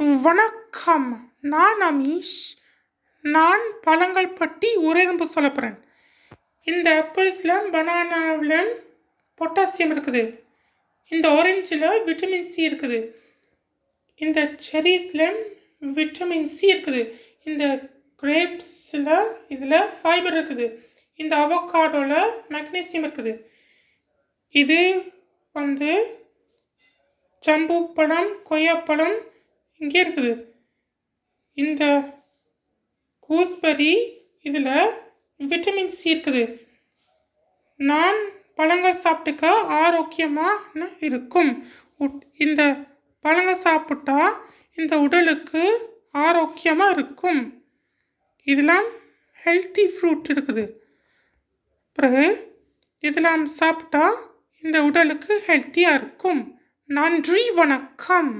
வணக்கம். நான் அமீஷ். நான் பழங்கள் பற்றி உரையன்பு சொல்ல போகிறேன். இந்த ஆப்பிள்ஸில் பனானாவில் பொட்டாசியம் இருக்குது. இந்த ஆரஞ்சில் விட்டமின் சி இருக்குது. இந்த செரீஸில் விட்டமின் சி இருக்குது. இந்த கிரேப்ஸில் இதில் ஃபைபர் இருக்குது. இந்த அவகாடோவில் மெக்னீசியம் இருக்குது. இது ஜம்பு பழம், கொய்யாப்பழம் இங்கே இருக்குது. இந்த கூஸ்பெரி இதில் விட்டமின் சி இருக்குது. நான் பழங்கள் சாப்பிட்டுக்க ஆரோக்கியமாக இருக்கும். இந்த பழங்கள் சாப்பிட்டா இந்த உடலுக்கு ஆரோக்கியமாக இருக்கும். இதெல்லாம் ஹெல்த்தி ஃப்ரூட் இருக்குது. பிறகு இதெல்லாம் சாப்பிட்டா இந்த உடலுக்கு ஹெல்த்தியாக இருக்கும். நன்றி, வணக்கம்.